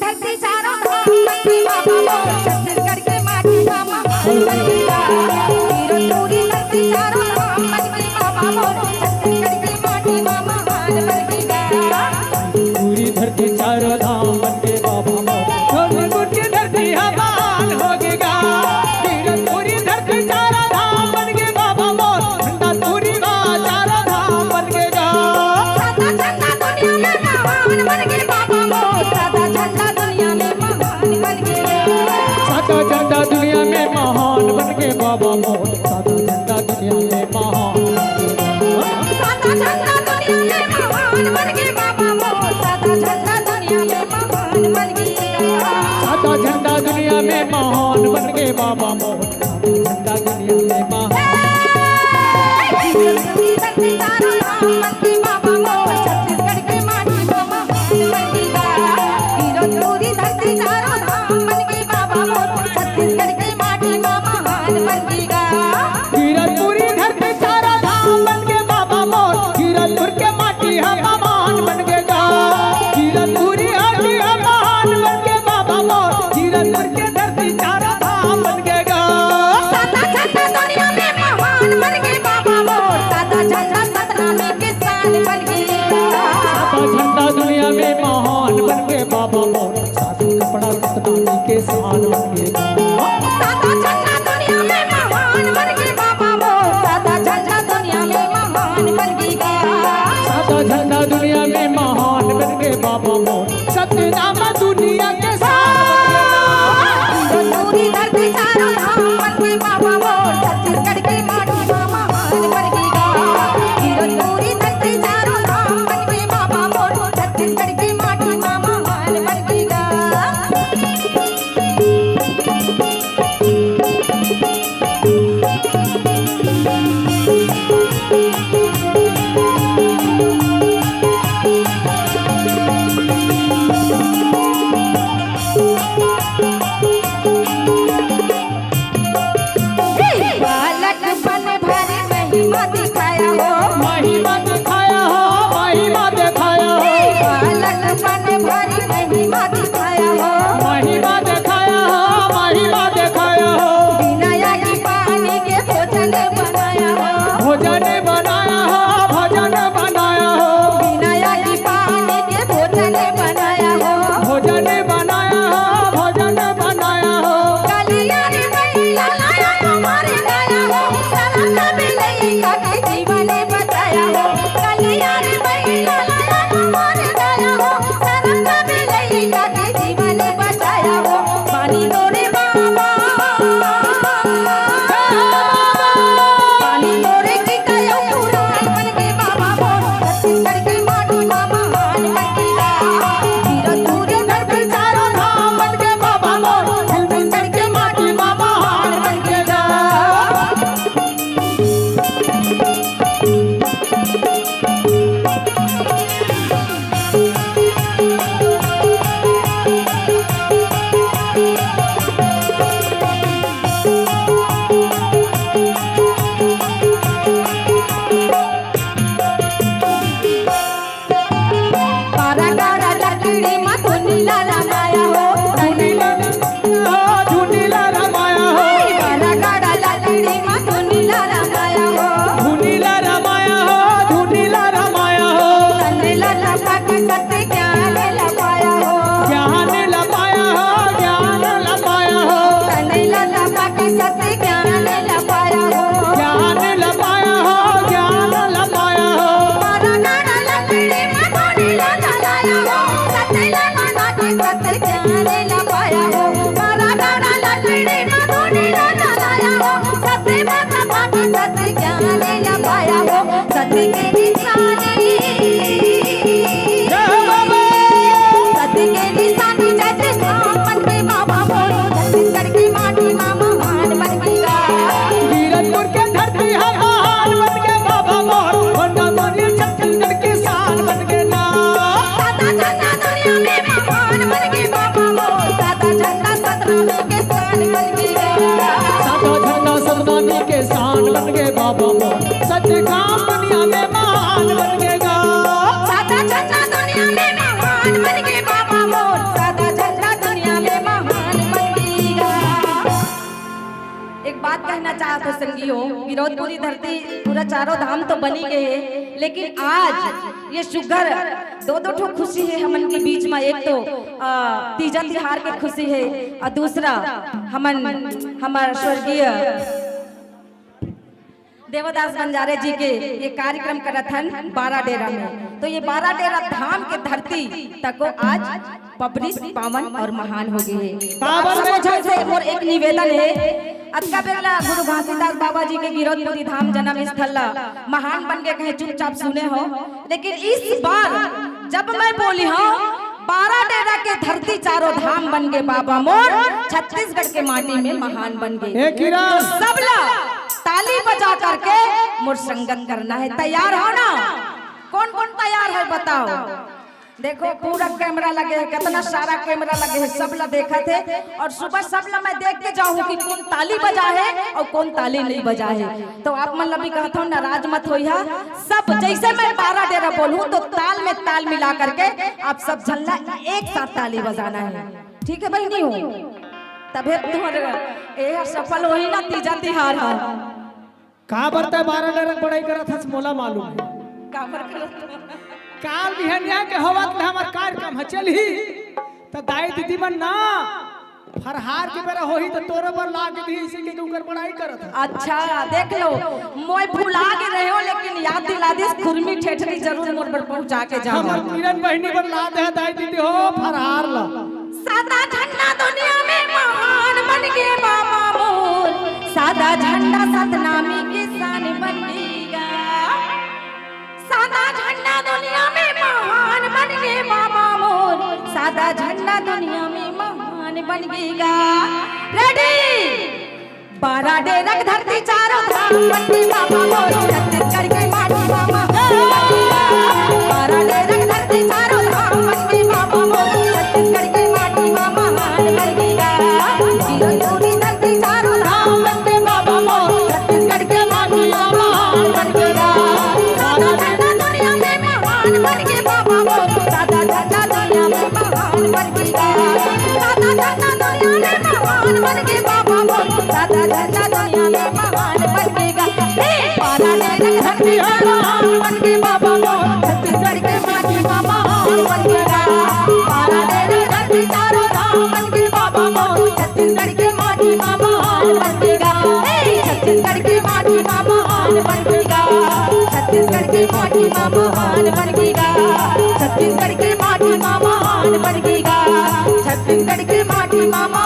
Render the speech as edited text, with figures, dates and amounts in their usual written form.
धरती चारों धाम बन के बाबा मोर छत्तीसगढ़ के माटी का महान बन गया। हीरो पूरी धरती चारों धाम बन के बाबा मोर छत्तीसगढ़ के माटी का महान बन गया। पूरी धरती चारों धाम बन के बाबा मोर छत्तीसगढ़ की धरती महान हो गया। पूरी धरती चारों धाम बन के बाबा मोर झंडा पूरी चारों धाम बन गया। सादा झंडा दुनिया में महान बन के बाबा मोर सादा झंडा दुनिया में महान बन गया। सादा झंडा दुनिया में महान बन के बाबा मोर सादा झंडा दुनिया में महान सादा झंडा दुनिया में महान बन के बाबा मोर सादा झंडा दुनिया में महान बन गया। सादा झंडा दुनिया में महान बन के बाबा मोर सादा झंडा दुनिया में महान। पूरी धरती चारों धाम बन के बाबा मोर छत्तीसगढ़ के माटी का महान बन गया। हीरो पूरी धरती चारों धाम बन के बाबा मोर छत्तीसगढ़ के माटी का महान बन गया। कीरतपुरी धरती चारों धाम बन के बाबा मोर कीरतपुर के माटी हम महान बन गया। कीरतपुरी हाटी हम महान बन के बाबा मोर कीरतपुर के धरती चारों धाम बन गया। सादा झंडा दुनिया में महान बन के बाबा मोर सादा झंडा सतनामी के शान बन गया। सादा झंडा दुनिया में महान बन के बाबा मोर सादा कपड़ा सतनामी के शान बन गया। सादा झंडा दुनिया में महान बन के बाबा मोर सादा झंडा दुनिया में महान बन गया। सादा झंडा दुनिया में महान बन के बाबा मोर सतनाम दुनिया के शान बन गया। पूरी धरती चारों धाम बन के बाबा मोर छत्तीसगढ़ के माटी का महान बन गया। पूरी धरती चारों धाम बन के बाबा मोर छत्तीसगढ़ के माटी का महान बन गया। बालक बन भरी महिमा दिखाया हो महिमा दिखाया हो महिमा दिखाया हो बालक बन भरी महिमा दिखाया हो महिमा दिखाया हो महिमा दिखाया हो बिना की पानी के भोजन बनाया हो भोजन बनाया हो भोजन बनाया हो बिना की पानी के भोजन बनाया हो भोजन बनाया हो भोजन बनाया हो कलिया रे मैया लाया हमारे लाया हो सरल बिलैया के जीवन बचाया हो कलिया रे मैया लाया हमारे लाया हो सरल बिलैया के जीवन बचाया हो पानी तोरे बाबा पानी तोरे की कयो पुराण बन के बाबा मोर छत्तीसगढ़ के माटी का महान बन गया। हीरो धरती चारों धाम बन के बाबा मोर छत्तीसगढ़ के माटी का महान बन गया। कारा कारा लकड़ी में धुनीला रमाया हो धुनीला रमाया हो कारा कारा लकड़ी में धुनीला रमाया हो धुनीला रमाया हो धुनीला रमाया हो तनेला लपक सत्य ज्ञान लपाया हो ज्ञान लपाया हो ज्ञान लपाया हो तनेला लपक सत्य ज्ञान लपाया हो ज्ञान लपाया हो ज्ञान लपाया हो कारा कारा लकड़ी में धुनीला जलाया हो तनेला मना के सत्य ज्ञान लपाया हो कारा कारा लकड़ी में धुनीला जलाया हो सत्य मना के सत्य ज्ञान लपाया हो सत्य के निशानी जय बाबा सत्य के निशानी जैसे धाम बन के बाबा मोर छत्तीसगढ़ की माटी में महान बन गया। कीरतपुर के धरती हम महान बन के बाबा मोर वरना मोरी छत्तीसगढ़ की शान बन के ना। सादा झंडा दुनिया में महान बन के बाबा मोर सादा झंडा सतनामी के शान बन गया। सादा झंडा सतनामी के शान बन के बाबा मोर सत्य काम दुनिया में महान बन गया। सादा झंडा दुनिया में महान बन के बाबा मोर सादा झंडा कहना चाहते हो संगियों, गिरौदपुरी धरती पूरा चारों धाम तो बनी गए है, लेकिन आज ये शुगर दो ठो खुशी है हमन के बीच में। एक तो तीजा तिहार के खुशी है और दूसरा हमार स्वर्गीय देवदास बंजारे जी के ये कार्यक्रम करत हन 12 डेरा में। तो ये 12 डेरा धाम के धरती तक आज पब्लिक पावन और महान हो गई है। से और एक निवेदन है, अतका बेला गुरु घासीदास बाबा जी के गिरौदपुरी धाम जन्म स्थल महान बन के कहे चुपचाप सुने हो, लेकिन इस बार जब मैं बोली हूँ 12 डेरा के धरती चारों धाम बन गए बाबा मोर, छत्तीसगढ़ के माटी में महान बन गए। तो सब लोग ताली बजा करके मोर संगत करना है। तैयार हो ना? कौन कौन तैयार है बताओ? देखो पूरा कैमरा लगे है, कितना सारा कैमरा लगे है, सब लोग देखा थे। और सुबह सब लोग मैं देख के जाऊँ कि कौन ताली बजा है और कौन ताली नहीं बजा है। तो आप मतलब भी कहता हूँ नाराज मत होइहा, सब जैसे मैं 12 डेरा बोलूँ तो ताल में ताल मिला करके आप सब झल्ला एक साथ ताली बजाना है, ठीक है बहनी हो? तबे तुम्हारे सफल वही ना तीजा तिहार है। का बरता 12 डेरा पढ़ाई करत हस मोला मालूम है। का बर काल बिहनिया के होवत हमार कार्यक्रम चली तो दाई दीदी बन ना फरहार के बेरा होही तो तोरे पर लाग दी इसी के ऊपर पढ़ाई करत। अच्छा देख लो, मोय भुला के रहे हो लेकिन याद दिला दे, खुरमी ठेठरी जरूर मोर पर पहुंचा के जाओ। हमर किरण बहनी पर ला दे दाई दीदी हो फरहार ला। सादा झंडा दुनिया में महान बन गए बाबा मोर, सादा झंडा सतनामी के शान बन गया। सादा झंडा दुनिया में महान बन गए बाबा मोर, सादा झंडा दुनिया में महान बन गया। रेडी 12 डेरा की धरती चारों धाम बन गए बाबा मोर, छत्तीसगढ़ के माटी मामा। 12 डेरा की धरती चारों धाम बन गए बाबा मोर, छत्तीसगढ़ के माटी मामा महान बन गया। गिरौदपुरी धरती चारों धाम बन गए बाबा मोर, छत्तीसगढ़ के माटी मामा महान बन गया। सादा झंडा दुनिया में महान बन गए बाबा मोर, सादा झंडा दुनिया में महान बन गया। सादा झंडा दुनिया में महान बन गए बाबा मोर, सादा झंडा दुनिया में महान बन गया। 12 डेरा धरती महान बन गए बाबा मोर, छत्तीसगढ़ के माटी मामा महान बन गया। 12 डेरा धरती चारों धाम बन गए बाबा मोर, छत्तीसगढ़ के माटी मामा महान बन गया। छत्तीसगढ़ के माटी मामा महान बन गया। छत्तीसगढ़ के माटी मामा महान बन गया। छत्तीसगढ़ के माटी मामा महान बन गया। छत्तीसगढ़ के माटी मामा